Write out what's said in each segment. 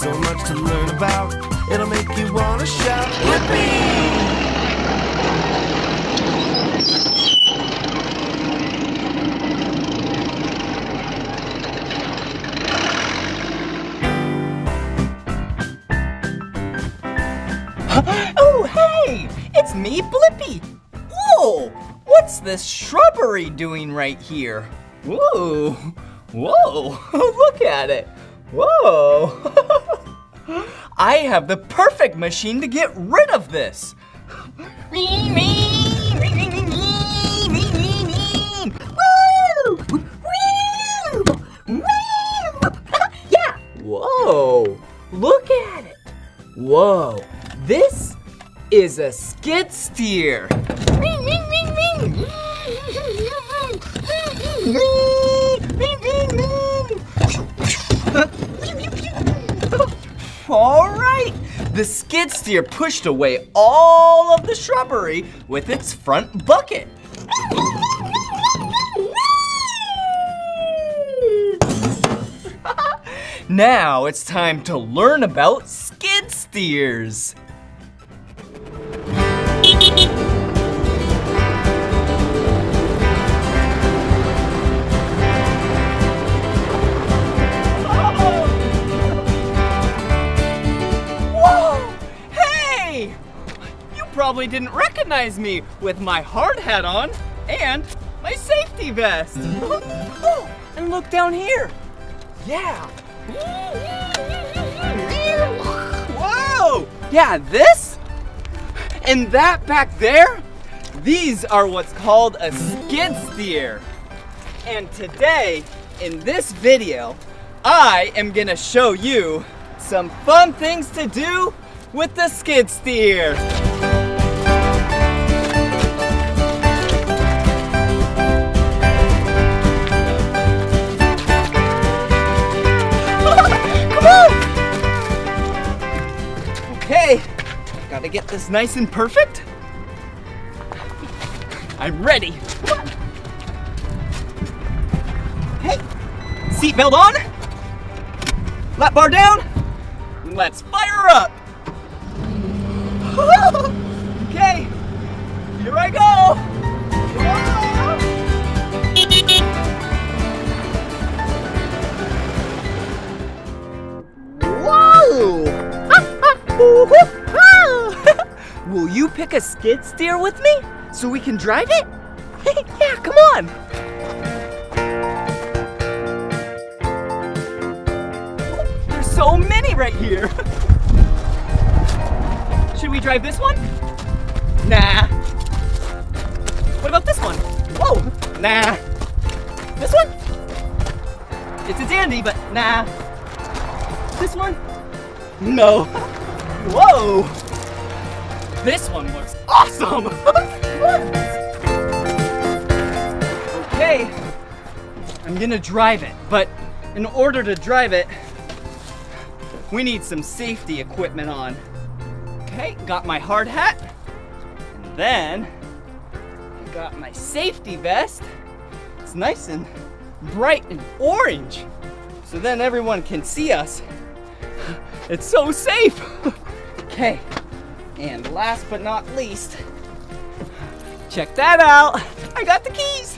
so much to learn about. It'll make you wanna shout, Blippi! Oh, hey! It's me, Blippi! Whoa! What's this shrubbery doing right here? Whoa! Whoa! Look at it! Whoa! I have the perfect machine to get rid of this! Yeah! Whoa! Look at it! Whoa! This is a skid steer. All right, the skid steer pushed away all of the shrubbery with its front bucket. Now it's time to learn about skid steers. Probably didn't recognize me with my hard hat on and my safety vest. Oh, and look down here. Yeah. Whoa! Yeah, this and that back there, these are what's called a skid steer. And today, in this video, I am gonna show you some fun things to do with the skid steer. Okay, gotta get this nice and perfect. I'm ready. Hey, seatbelt on, lap bar down, let's fire up. Okay, here I go. Whoa! Will you pick a skid steer with me so we can drive it? Yeah, come on. There's so many right here. Should we drive this one? Nah. What about this one? Whoa, nah. This one? It's a dandy, but nah. This one? No. Whoa! This one looks awesome! Okay, I'm gonna drive it, but in order to drive it, we need some safety equipment on. Okay, got my hard hat, and then I got my safety vest. It's nice and bright and orange, so then everyone can see us. It's so safe! Okay, and last but not least, check that out! I got the keys!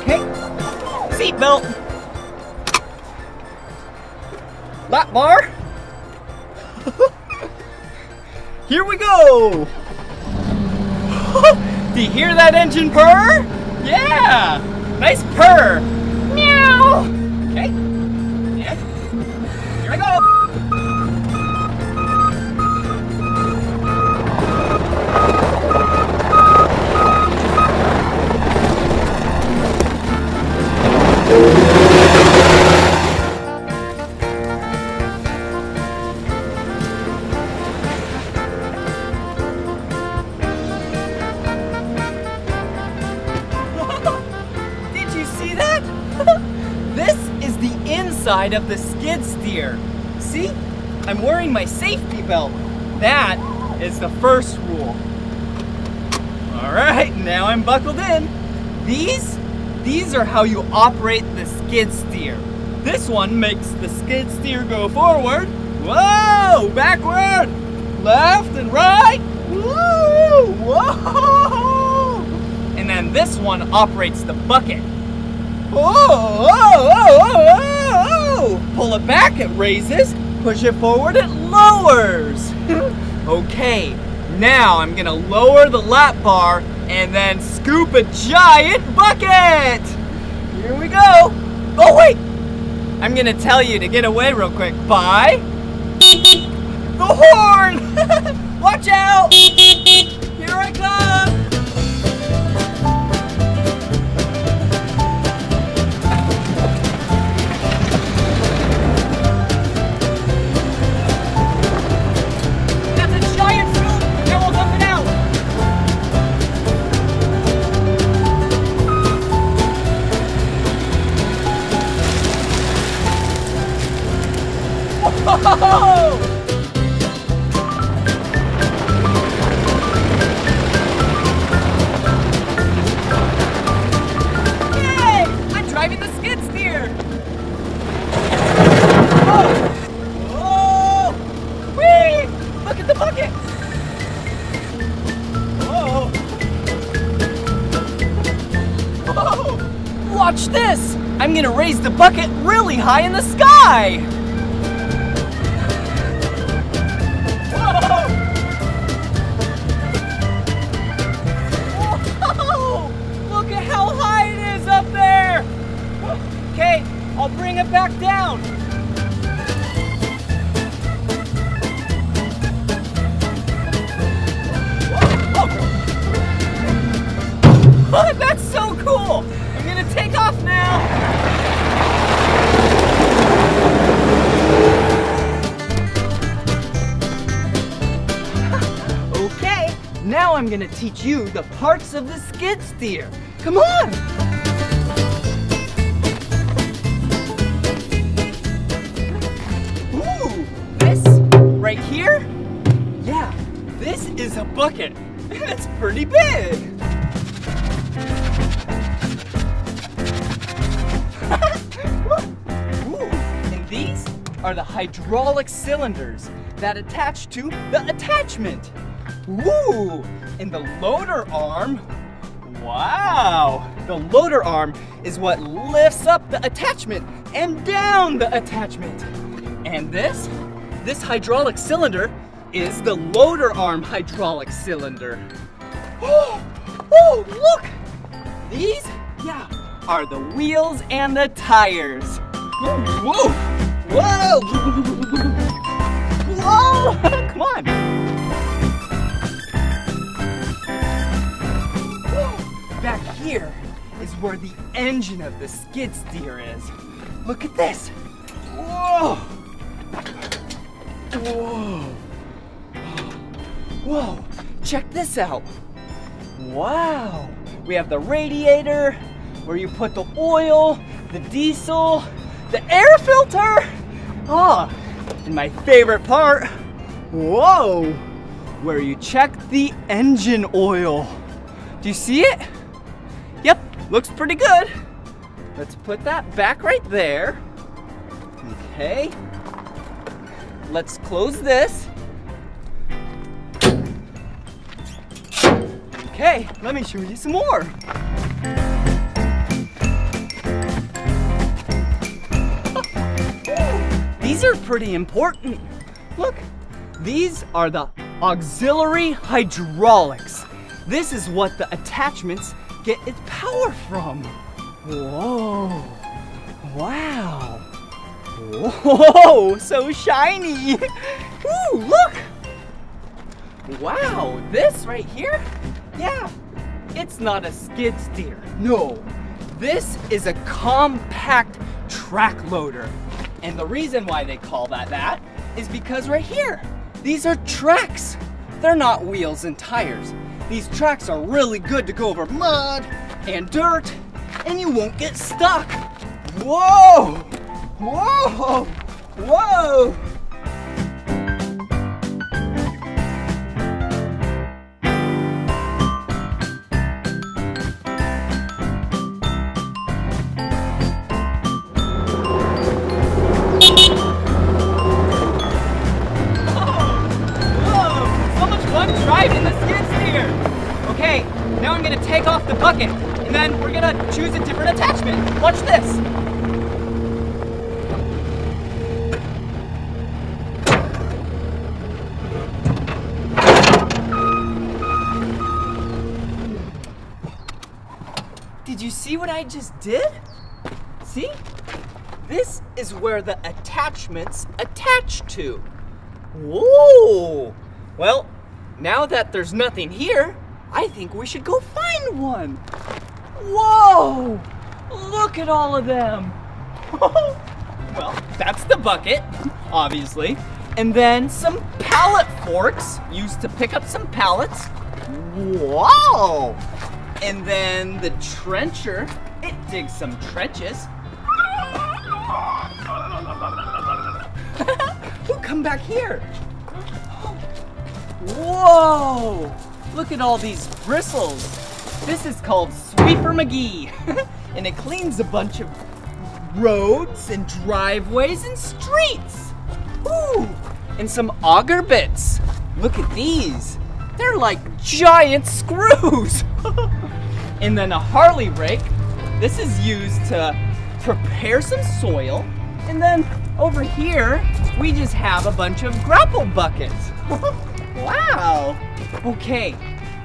Okay, seatbelt, lap bar. Here we go! Do you hear that engine purr? Yeah! Nice purr! Meow! Okay. Yeah. Here I go! Side of the skid steer. See? I'm wearing my safety belt. That is the first rule. All right, now I'm buckled in. These these are how you operate the skid steer. This one makes the skid steer go forward, whoa, backward, left and right, woo, whoa. And then this one operates the bucket. Whoa, whoa, whoa, whoa, whoa. Pull it back, it raises. Push it forward, it lowers. Okay, now I'm gonna lower the lap bar and then scoop a giant bucket. Here we go. Oh wait, I'm gonna tell you to get away real quick by the horn. Watch out. Here I come. Whoa! Yay! I'm driving the skid steer! Whoa! Whoa! Whee! Look at the bucket! Whoa! Whoa! Watch this! I'm gonna raise the bucket really high in the sky! Okay, I'll bring it back down. Oh, that's so cool. I'm gonna take off now. Okay, now I'm gonna teach you the parts of the skid steer. Come on. Right here? Yeah, this is a bucket. It's pretty big. Ooh, and these are the hydraulic cylinders that attach to the attachment. Ooh, and the loader arm. Wow, the loader arm is what lifts up the attachment and down the attachment. And this hydraulic cylinder is the loader arm hydraulic cylinder. Oh, look! These, yeah, are the wheels and the tires. Whoa! Whoa! Whoa! Come on! Back here is where the engine of the skid steer is. Look at this. Whoa! Whoa! Whoa! Check this out. Wow! We have the radiator where you put the oil, the diesel, the air filter. Oh, and my favorite part. Whoa! Where you check the engine oil. Do you see it? Yep, looks pretty good. Let's put that back right there. Okay. Let's close this. Okay, let me show you some more. These are pretty important. Look, these are the auxiliary hydraulics. This is what the attachments get its power from. Whoa, wow. Whoa, so shiny. Ooh, look. Wow, this right here, yeah, it's not a skid steer. No, this is a compact track loader. And the reason why they call that is because right here, these are tracks. They're not wheels and tires. These tracks are really good to go over mud and dirt, and you won't get stuck. Whoa! Whoa! Whoa! bucket. And then we're gonna choose a different attachment. Watch this. Did you see what I just did? See? This is where the attachments attach to. Whoa! Well, now that there's nothing here, I think we should go find one. Whoa! Look at all of them. Well, that's the bucket, obviously. And then some pallet forks used to pick up some pallets. Whoa! And then the trencher, it digs some trenches. Ooh, come back here. Whoa! Look at all these bristles. This is called Sweeper McGee. And it cleans a bunch of roads and driveways and streets. Ooh! And some auger bits. Look at these. They're like giant screws. And then a Harley rake. This is used to prepare some soil. And then over here, we just have a bunch of grapple buckets. Wow. Okay,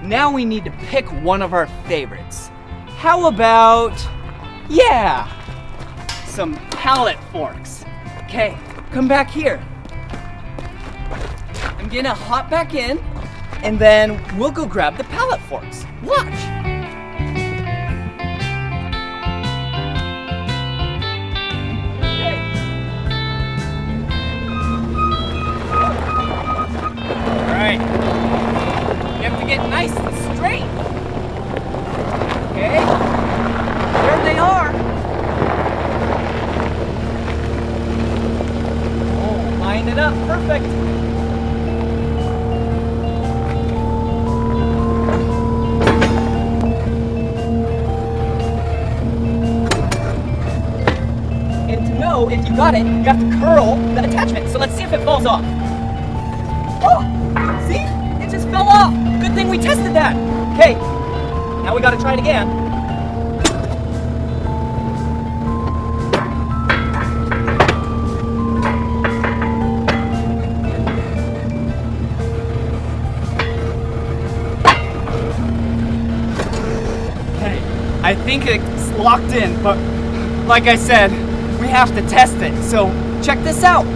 now we need to pick one of our favorites. How about, yeah, some pallet forks. Okay, come back here. I'm gonna hop back in, and then we'll go grab the pallet forks. Watch. You have to get nice and straight. Okay, there they are. Oh, line it up, perfect. And to know if you got it, you have to curl the attachment. So let's see if it falls off. Oh, see? It just fell off. Good thing we tested that. Okay, now we gotta try it again. Okay, I think it's locked in, but like I said, we have to test it. So check this out.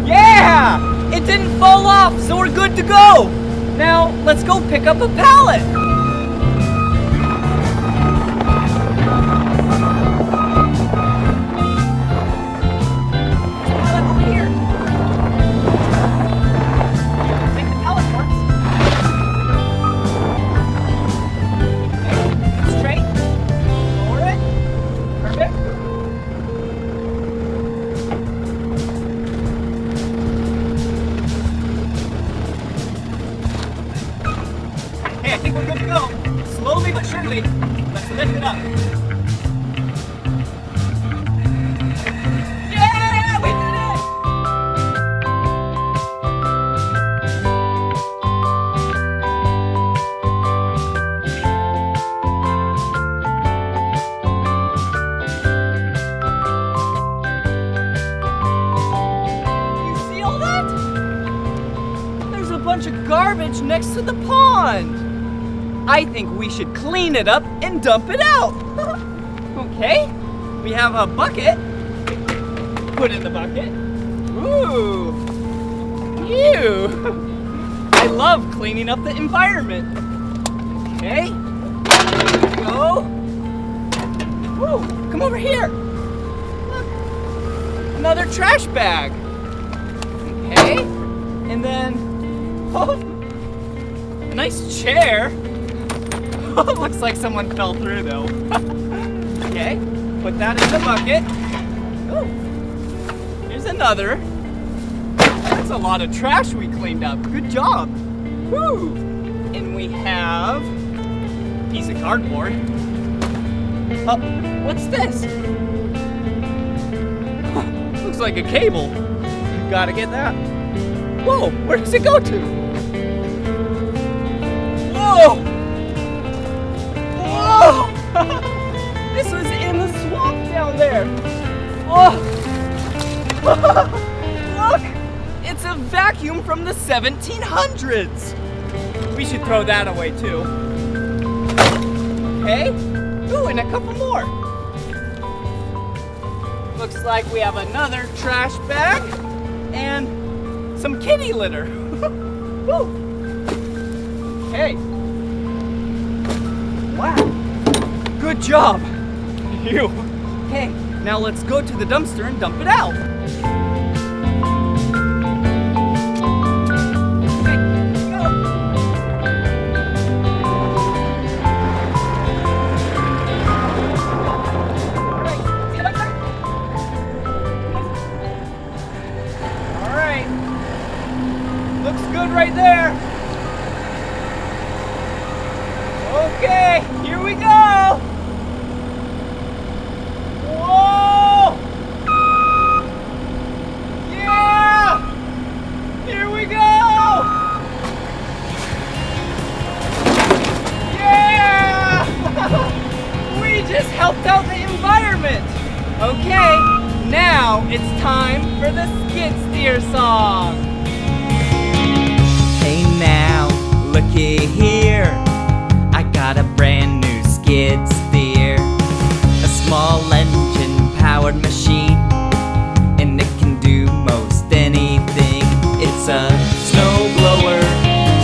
Yeah! It didn't fall off, so we're good to go! Now, let's go pick up a pallet! Pallet over here! Take the pallet forks. Okay, straight. Lower it. Perfect. I think we're good to go. Slowly but surely, let's lift it up. Yeah, we did it! You see all that? There's a bunch of garbage next to the pond. I think we should clean it up and dump it out. Okay, we have a bucket. Put in the bucket. Ooh, ew. I love cleaning up the environment. Okay, here we go. Woo, come over here. Look, another trash bag. Okay, and then, oh, nice chair. Looks like someone fell through though. Okay, put that in the bucket. Ooh, here's another. That's a lot of trash we cleaned up. Good job. Woo! And we have a piece of cardboard. Oh, what's this? Looks like a cable. Gotta get that. Whoa, where does it go to? Look! It's a vacuum from the 1700s! We should throw that away too. Okay? Ooh, and a couple more. Looks like we have another trash bag and some kitty litter. Woo! Okay. Wow. Good job. You. Okay, now let's go to the dumpster and dump it out. Okay, let's go. All right, get up there. All right. Looks good right there. Okay, here we go. Whoa! Yeah! Here we go! Yeah! We just helped out the environment. Okay, now it's time for the skid steer song. Hey now, looky here. I got a brand new skid steer. A small engine-powered machine, and it can do most anything. It's a snowblower,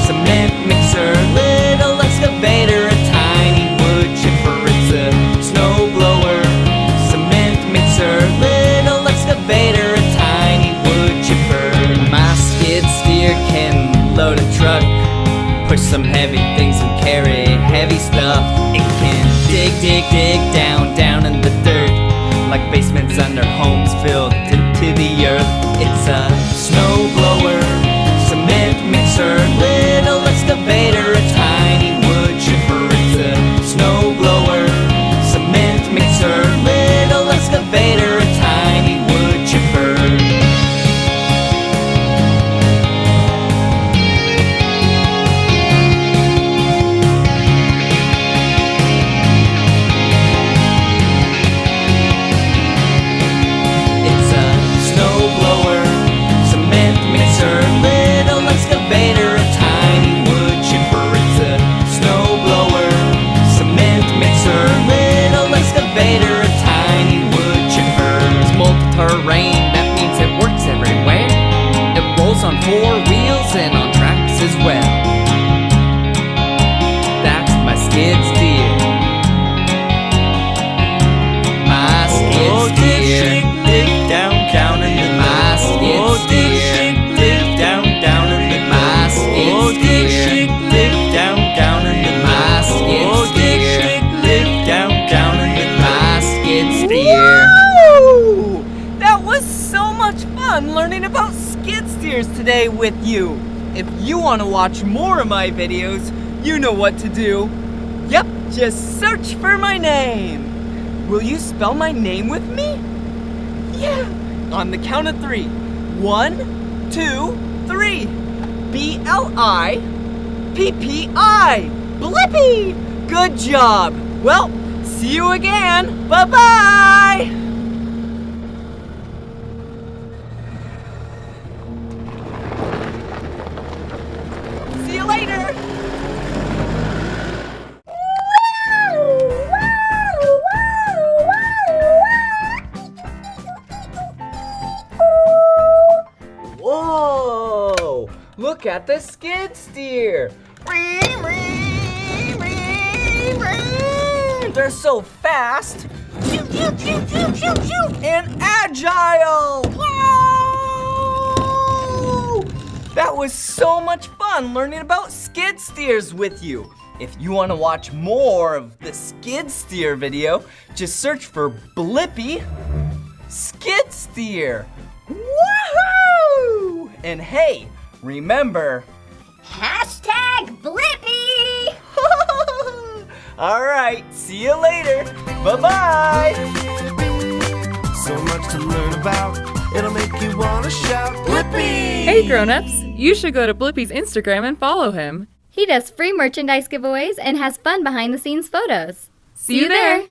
cement mixer, little excavator, a tiny wood chipper. It's a snowblower, cement mixer, little excavator, a tiny wood chipper. My skid steer can load a truck, push some heavy things and carry heavy stuff. It can dig down in the dirt, like basements under homes built into the earth. It's a snowblower, cement mixer, little excavator, a tiny wood chipper. It's a snowblower, cement mixer, little excavator, a tiny wood chipper. On 4 wheels and on tracks as well. That's my skid steer. My skid steer. Dig down in the my skid steer. Dig down in the my skid steer. Dig down in the my skid steer. Dig down in the my skid steer. Woo! That was so much fun learning about skid steers today with you. If you want to watch more of my videos, you know what to do. Yep, just search for my name. Will you spell my name with me? Yeah, on the count of 3. 1, 2, 3. B-L-I-P-P-I. Blippi! Good job. Well, see you again. Bye-bye. See you later! Whoa! Look at the skid steer! They're so fast and agile! Whoa! That was so much fun learning about skid steers with you. If you want to watch more of the skid steer video, just search for Blippi skid steer. Woohoo! And hey, remember, #Blippi! All right, see you later. Bye-bye. So much to learn about, it'll make you want to shout, Blippi! Hey grown-ups, you should go to Blippi's Instagram and follow him. He does free merchandise giveaways and has fun behind-the-scenes photos. See you there!